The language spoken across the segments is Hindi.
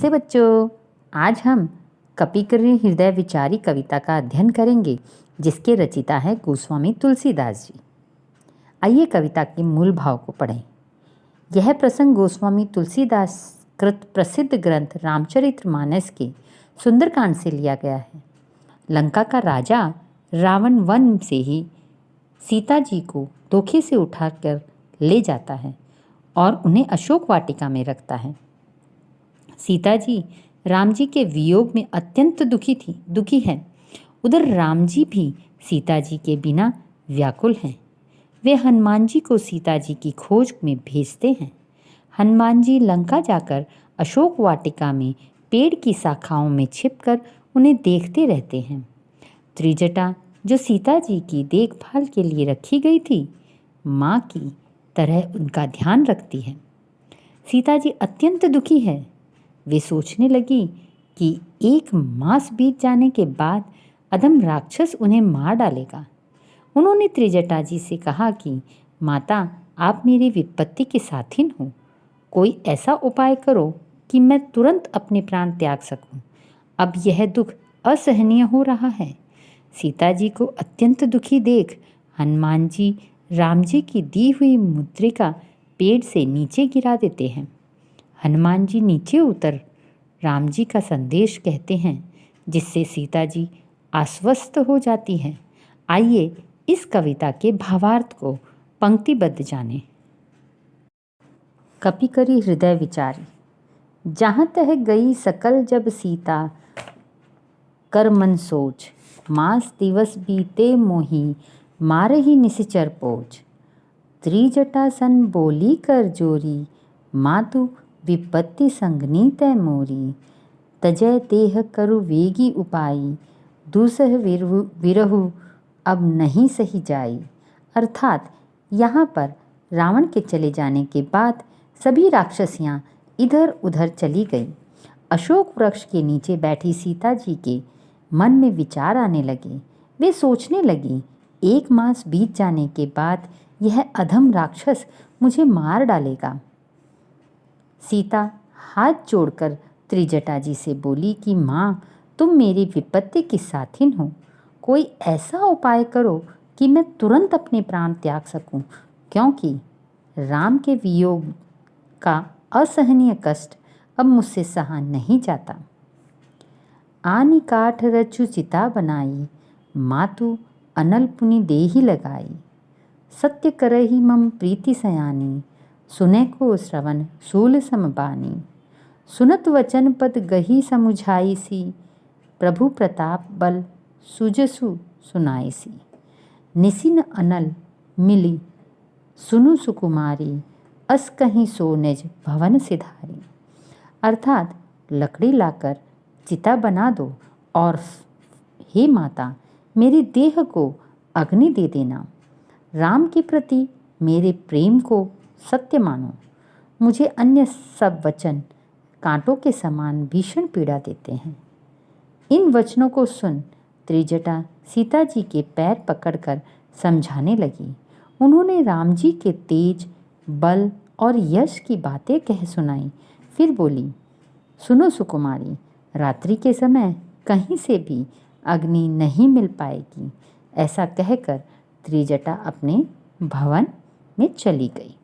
से बच्चों, आज हम कपिकरी हृदय विचारी कविता का अध्ययन करेंगे, जिसके रचिता है गोस्वामी तुलसीदास जी। आइए कविता के मूल भाव को पढ़ें। यह प्रसंग गोस्वामी तुलसीदास कृत प्रसिद्ध ग्रंथ रामचरितमानस के सुंदरकांड से लिया गया है। लंका का राजा रावण वन से ही सीता जी को धोखे से उठाकर ले जाता है और उन्हें अशोक वाटिका में रखता है। सीता जी राम जी के वियोग में अत्यंत दुखी है। उधर राम जी भी सीता जी के बिना व्याकुल हैं। वे हनुमान जी को सीता जी की खोज में भेजते हैं। हनुमान जी लंका जाकर अशोक वाटिका में पेड़ की शाखाओं में छिपकर उन्हें देखते रहते हैं। त्रिजटा, जो सीता जी की देखभाल के लिए रखी गई थी, माँ की तरह उनका ध्यान रखती है। सीता जी अत्यंत दुखी है। वे सोचने लगी कि एक मास बीत जाने के बाद अधम राक्षस उन्हें मार डालेगा। उन्होंने त्रिजटा जी से कहा कि माता, आप मेरी विपत्ति के साथिन हो। कोई ऐसा उपाय करो कि मैं तुरंत अपने प्राण त्याग सकूं। अब यह दुख असहनीय हो रहा है। सीता जी को अत्यंत दुखी देख हनुमान जी राम जी की दी हुई मुद्रिका पेड़ से नीचे गिरा देते हैं। हनुमान जी नीचे उतर राम जी का संदेश कहते हैं, जिससे सीता जी आश्वस्त हो जाती हैं। आइए इस कविता के भावार्थ को पंक्तिबद्ध जानें। कपिकरी हृदय विचारी। जहाँ तह गई सकल जब सीता, कर मन सोच। मास दिवस बीते मोही, मारही निश्चर पोच। त्रिजटा सन बोली कर जोरी, मातु विपत्ति संगनी तय मोरी। तजय तेह करु वेगी उपाई, दूसह विरहु अब नहीं सही जाई। अर्थात यहाँ पर रावण के चले जाने के बाद सभी राक्षसियाँ इधर उधर चली गई। अशोक वृक्ष के नीचे बैठी सीता जी के मन में विचार आने लगे। वे सोचने लगी, एक मास बीत जाने के बाद यह अधम राक्षस मुझे मार डालेगा। सीता हाथ जोड़कर त्रिजटा जी से बोली कि माँ, तुम मेरी विपत्ति की साथिन हो। कोई ऐसा उपाय करो कि मैं तुरंत अपने प्राण त्याग सकूं, क्योंकि राम के वियोग का असहनीय कष्ट अब मुझसे सहा नहीं जाता। आनी काठ रचु चिता बनाई, मातु अनल पुनि देहि लगाई। सत्य करहि मम प्रीति सयानी, सुने को श्रवण शूल समबानी। सुनत वचन पद गही समुझाई सी, प्रभु प्रताप बल सुजसु सुनाई सी। निसिन अनल मिली सुनु सुकुमारी, अस कहीं सो निज भवन सिधारी। अर्थात लकड़ी लाकर चिता बना दो और हे माता, मेरी देह को अग्नि दे देना। राम के प्रति मेरे प्रेम को सत्य मानो। मुझे अन्य सब वचन कांटों के समान भीषण पीड़ा देते हैं। इन वचनों को सुन त्रिजटा सीता जी के पैर पकड़कर समझाने लगी। उन्होंने राम जी के तेज, बल और यश की बातें कह सुनाई। फिर बोली, सुनो सुकुमारी, रात्रि के समय कहीं से भी अग्नि नहीं मिल पाएगी। ऐसा कहकर त्रिजटा अपने भवन में चली गई।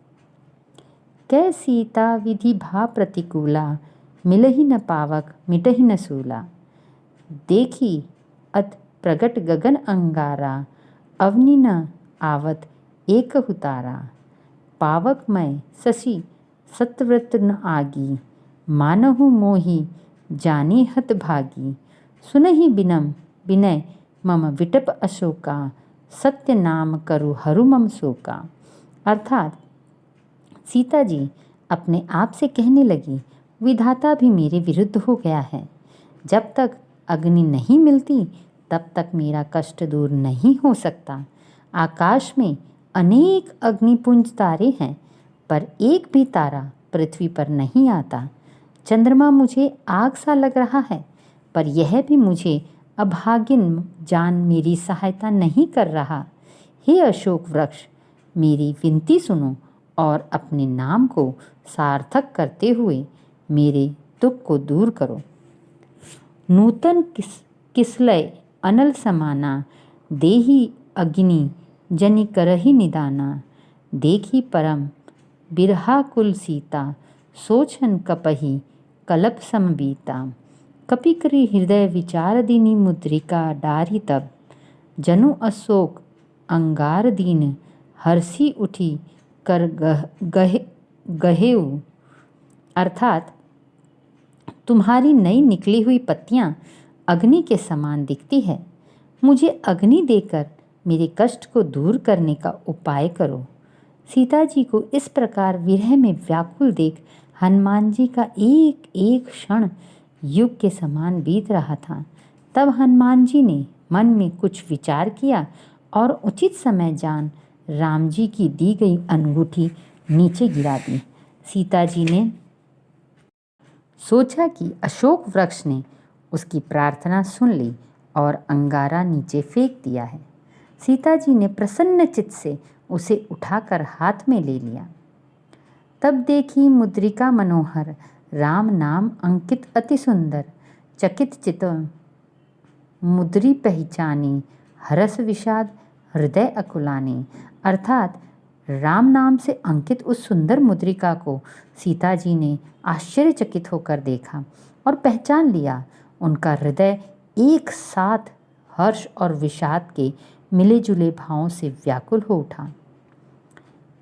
कै सीता विधि भा प्रतिकूला, मिलहि न पावक मिटहि न सूला। देखी अत प्रगट गगन अंगारा, अवनि न आवत एक हुतारा। पावक मैं शशि सतव्रत न आगी, मानहु मोहि जानी हत भागी। सुनहि बिनम विनय मम विटप अशोका, सत्य नाम करु हरु मम शोका। अर्थात सीता जी अपने आप से कहने लगी, विधाता भी मेरे विरुद्ध हो गया है। जब तक अग्नि नहीं मिलती तब तक मेरा कष्ट दूर नहीं हो सकता। आकाश में अनेक अग्निपुंज तारे हैं, पर एक भी तारा पृथ्वी पर नहीं आता। चंद्रमा मुझे आग सा लग रहा है, पर यह भी मुझे अभागिन जान मेरी सहायता नहीं कर रहा। हे अशोक वृक्ष, मेरी विनती सुनो और अपने नाम को सार्थक करते हुए मेरे दुख को दूर करो। नूतन किसलय अनल समाना, देही अग्नि जनि करहि निदाना। देखी परम बिरहा कुल सीता, सोचन कपहि कलप सम बीता। कपि करि हृदय विचार दीनी, मुद्रिका डारी तब। जनु अशोक अंगार दीन, हर्षी उठी कर गहेऊ। अर्थात तुम्हारी नई निकली हुई पत्तियां अग्नि के समान दिखती है। मुझे अग्नि देकर मेरे कष्ट को दूर करने का उपाय करो। सीता जी को इस प्रकार विरह में व्याकुल देख हनुमान जी का एक एक क्षण युग के समान बीत रहा था। तब हनुमान जी ने मन में कुछ विचार किया और उचित समय जान राम जी की दी गई अंगूठी नीचे गिरा दी। सीता जी ने सोचा कि अशोक वृक्ष ने उसकी प्रार्थना सुन ली और अंगारा नीचे फेंक दिया है। सीता जी ने प्रसन्न चित्त से उसे उठाकर हाथ में ले लिया। तब देखी मुद्रिका मनोहर, राम नाम अंकित अति सुंदर। चकित चित मुद्री पहचानी, हरस विषाद हृदय अकुलानी। अर्थात राम नाम से अंकित उस सुंदर मुद्रिका को सीता जी ने आश्चर्यचकित होकर देखा और पहचान लिया। उनका हृदय एक साथ हर्ष और विषाद के मिले जुले भावों से व्याकुल हो उठा।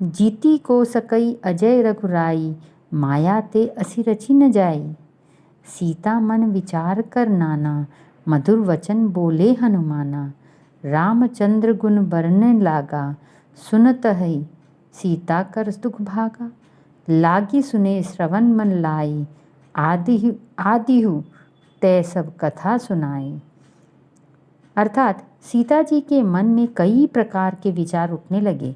जीती को सकई अजय रघुराई, माया ते असी रची न जाई। सीता मन विचार कर नाना, मधुर वचन बोले हनुमाना। रामचंद्र गुण बरने लागा, सुनत है सीता कर दुख भागा। लागी सुने श्रवण मन लाई, आदिहु तय सब कथा सुनाई। अर्थात सीता जी के मन में कई प्रकार के विचार उठने लगे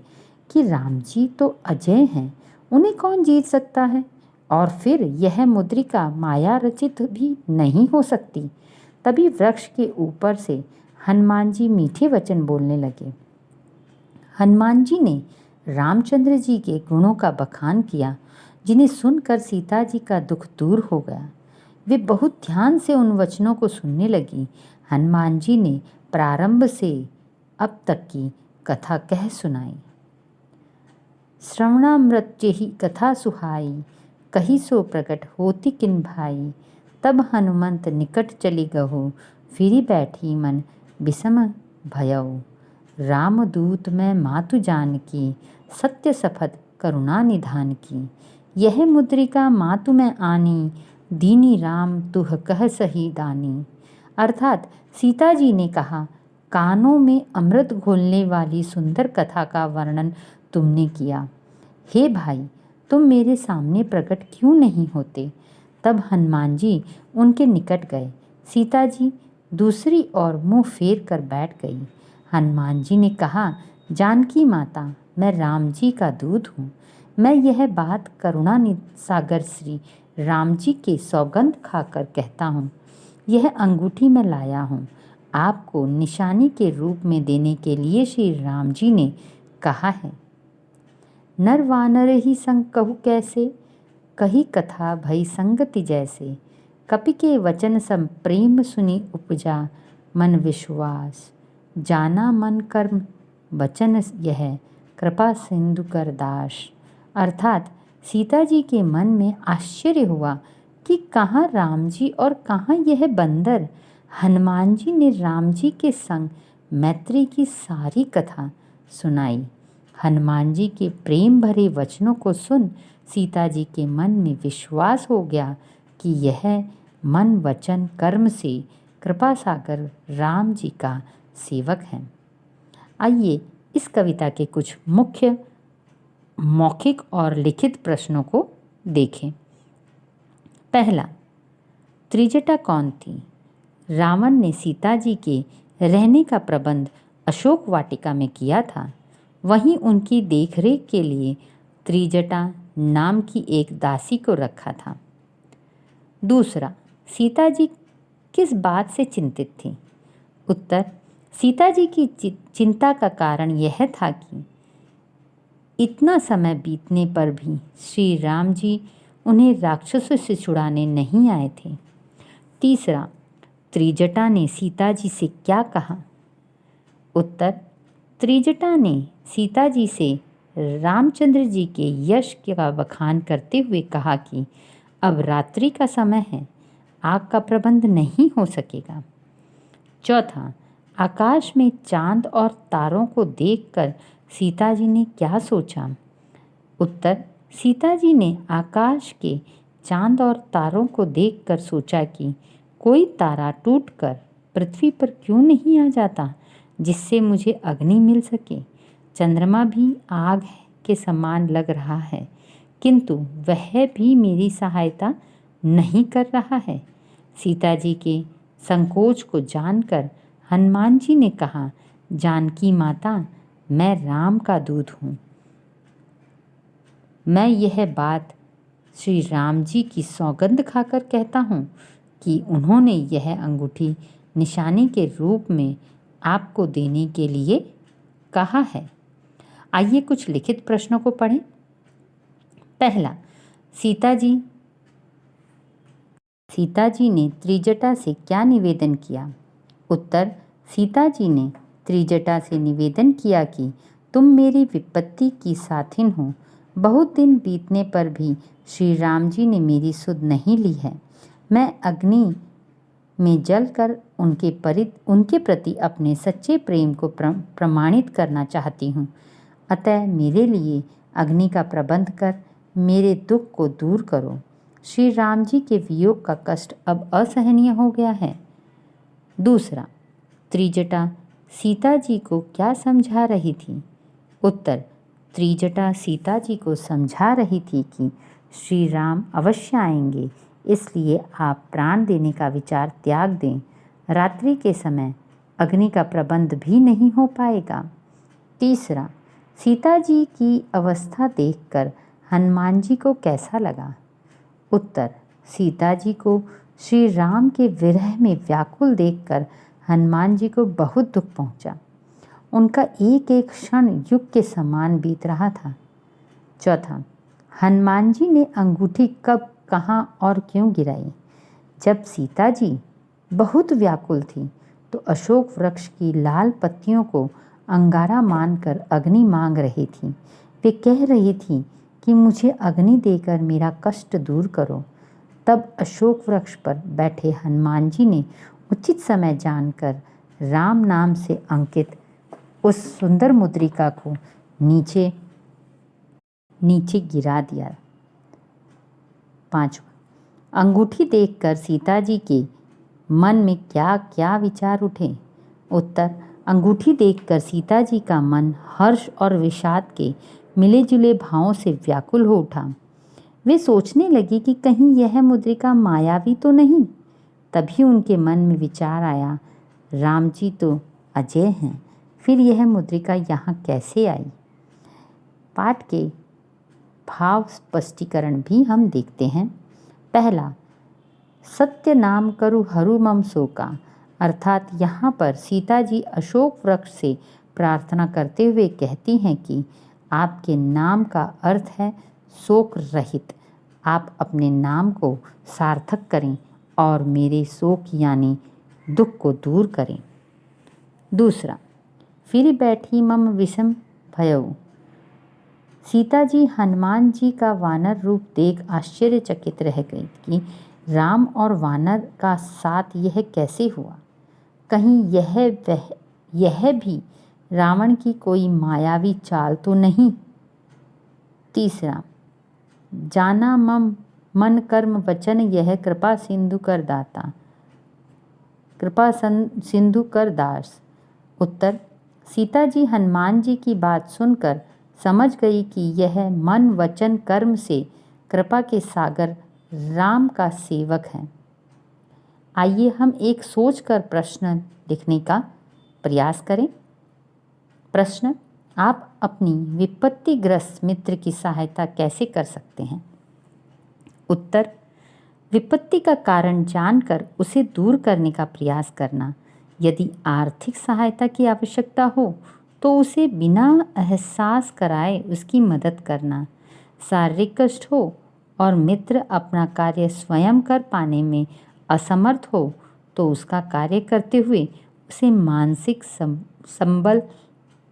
कि राम जी तो अजय हैं, उन्हें कौन जीत सकता है, और फिर यह मुद्रिका माया रचित भी नहीं हो सकती। तभी वृक्ष के ऊपर से हनुमान जी मीठे वचन बोलने लगे। हनुमान जी ने रामचंद्र जी के गुणों का बखान किया, जिन्हें सुनकर सीता जी का दुख दूर हो गया। वे बहुत ध्यान से उन वचनों को सुनने लगी। हनुमान जी ने प्रारंभ से अब तक की कथा कह सुनाई। श्रवणामृत जेहि कथा सुहाई, कही सो प्रकट होती किन भाई। तब हनुमंत निकट चली गहो, फिरी बैठी मन विषम भयऊ। रामदूत मैं मातु जानकी, सत्य सफत करुणा निधान की। यह मुद्रिका मातु में आनी, दीनी राम तुह कह सही दानी। अर्थात सीता जी ने कहा, कानों में अमृत घोलने वाली सुंदर कथा का वर्णन तुमने किया। हे भाई, तुम मेरे सामने प्रकट क्यों नहीं होते। तब हनुमान जी उनके निकट गए। सीता जी दूसरी ओर मुंह फेर कर बैठ गई। हनुमान जी ने कहा, जानकी माता, मैं राम जी का दूत हूँ। मैं यह बात करुणा सागर श्री राम जी के सौगंध खाकर कहता हूँ। यह अंगूठी मैं लाया हूँ, आपको निशानी के रूप में देने के लिए श्री राम जी ने कहा है। नर वानर ही संग कहु कैसे, कही कथा भई संगति जैसे। कपि के वचन सम प्रेम सुनी उपजा, मन विश्वास। जाना मन कर्म वचन यह, कृपा सिंधु कर दास। अर्थात सीता जी के मन में आश्चर्य हुआ कि कहाँ राम जी और कहाँ यह बंदर। हनुमान जी ने राम जी के संग मैत्री की सारी कथा सुनाई। हनुमान जी के प्रेम भरे वचनों को सुन सीता जी के मन में विश्वास हो गया कि यह मन वचन कर्म से कृपा सागर राम जी का सेवक है। आइए इस कविता के कुछ मुख्य मौखिक और लिखित प्रश्नों को देखें। पहला, त्रिजटा कौन थी। रावण ने सीता जी के रहने का प्रबंध अशोक वाटिका में किया था। वहीं उनकी देखरेख के लिए त्रिजटा नाम की एक दासी को रखा था। दूसरा, सीता जी किस बात से चिंतित थी। उत्तर, सीता जी की चिंता का कारण यह था कि इतना समय बीतने पर भी श्री राम जी उन्हें राक्षसों से छुड़ाने नहीं आए थे। तीसरा, त्रिजटा ने सीता जी से क्या कहा? उत्तर, त्रिजटा ने सीता जी से रामचंद्र जी के यश का बखान करते हुए कहा कि अब रात्रि का समय है, आग का प्रबंध नहीं हो सकेगा। चौथा, आकाश में चांद और तारों को देखकर सीता जी ने क्या सोचा? उत्तर, सीता जी ने आकाश के चांद और तारों को देखकर सोचा कि कोई तारा टूटकर पृथ्वी पर क्यों नहीं आ जाता जिससे मुझे अग्नि मिल सके। चंद्रमा भी आग के समान लग रहा है, किंतु वह भी मेरी सहायता नहीं कर रहा है। सीता जी के संकोच को जानकर हनुमान जी ने कहा, जानकी माता, मैं राम का दूत हूँ। मैं यह बात श्री राम जी की सौगंध खाकर कहता हूँ कि उन्होंने यह अंगूठी निशानी के रूप में आपको देने के लिए कहा है। आइए कुछ लिखित प्रश्नों को पढ़ें। पहला, सीता जी ने त्रिजटा से क्या निवेदन किया? उत्तर, सीता जी ने त्रिजटा से निवेदन किया कि तुम मेरी विपत्ति की साथिन हो। बहुत दिन बीतने पर भी श्री राम जी ने मेरी सुध नहीं ली है। मैं अग्नि में जलकर उनके प्रति अपने सच्चे प्रेम को प्रमाणित करना चाहती हूँ। अतः मेरे लिए अग्नि का प्रबंध कर मेरे दुख को दूर करो। श्री राम जी के वियोग का कष्ट अब असहनीय हो गया है। दूसरा, त्रिजटा सीता जी को क्या समझा रही थी? उत्तर, त्रिजटा सीता जी को समझा रही थी कि श्री राम अवश्य आएंगे, इसलिए आप प्राण देने का विचार त्याग दें। रात्रि के समय अग्नि का प्रबंध भी नहीं हो पाएगा। तीसरा, सीता जी की अवस्था देखकर हनुमान जी को कैसा लगा? उत्तर, सीता जी को श्री राम के विरह में व्याकुल देखकर हनुमान जी को बहुत दुख पहुंचा। उनका एक एक क्षण युग के समान बीत रहा था। चौथा, हनुमान जी ने अंगूठी कब, कहाँ और क्यों गिराई? जब सीता जी बहुत व्याकुल थी तो अशोक वृक्ष की लाल पत्तियों को अंगारा मानकर अग्नि मांग रही थी। वे कह रही थी कि मुझे अग्नि देकर मेरा कष्ट दूर करो। तब अशोक वृक्ष पर बैठे हनुमान जी ने उचित समय जानकर राम नाम से अंकित उस सुंदर मुद्रिका को नीचे गिरा दिया। पांचवा, अंगूठी देखकर सीता जी के मन में क्या क्या विचार उठे? उत्तर, अंगूठी देखकर सीता जी का मन हर्ष और विषाद के मिले जुले भावों से व्याकुल हो उठा। वे सोचने लगी कि कहीं यह मुद्रिका मायावी तो नहीं। तभी उनके मन में विचार आया, राम जी तो अजय हैं, फिर यह मुद्रिका यहाँ कैसे आई? पाठ के भाव स्पष्टीकरण भी हम देखते हैं। पहला, सत्य नाम करु हरू मम शोका, अर्थात यहाँ पर सीता जी अशोक वृक्ष से प्रार्थना करते हुए कहती हैं कि आपके नाम का अर्थ है शोक रहित। आप अपने नाम को सार्थक करें और मेरे शोक यानी दुख को दूर करें। दूसरा, फिर बैठी मम विषम भयउ, सीता जी हनुमान जी का वानर रूप देख आश्चर्यचकित रह गई कि राम और वानर का साथ यह कैसे हुआ। कहीं यह भी रावण की कोई मायावी चाल तो नहीं। तीसरा, जाना मम मन कर्म वचन यह कृपा सिंधु कर दाता, कृपा सिंधु कर दास। उत्तर, सीता जी हनुमान जी की बात सुनकर समझ गई कि यह मन वचन कर्म से कृपा के सागर राम का सेवक है। आइए हम एक सोचकर प्रश्न लिखने का प्रयास करें। प्रश्न, आप अपनी विपत्तिग्रस्त मित्र की सहायता कैसे कर सकते हैं? उत्तर, विपत्ति का कारण जानकर उसे दूर करने का प्रयास करना। यदि आर्थिक सहायता की आवश्यकता हो तो उसे बिना एहसास कराए उसकी मदद करना। शारीरिक कष्ट हो और मित्र अपना कार्य स्वयं कर पाने में असमर्थ हो तो उसका कार्य करते हुए उसे मानसिक संबल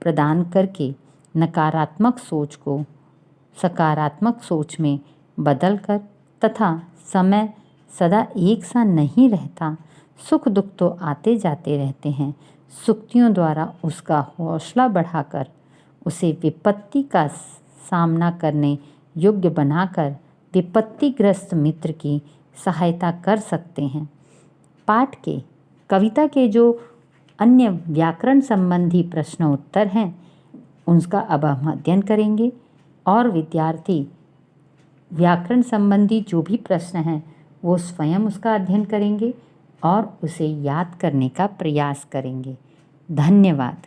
प्रदान करके नकारात्मक सोच को सकारात्मक सोच में बदलकर तथा समय सदा एक सा नहीं रहता, सुख दुख तो आते जाते रहते हैं, सुक्तियों द्वारा उसका हौसला बढ़ाकर उसे विपत्ति का सामना करने योग्य बनाकर विपत्तिग्रस्त मित्र की सहायता कर सकते हैं। पाठ के कविता के जो अन्य व्याकरण संबंधी प्रश्न उत्तर हैं उनका अब हम अध्ययन करेंगे और विद्यार्थी व्याकरण संबंधी जो भी प्रश्न हैं वो स्वयं उसका अध्ययन करेंगे और उसे याद करने का प्रयास करेंगे। धन्यवाद।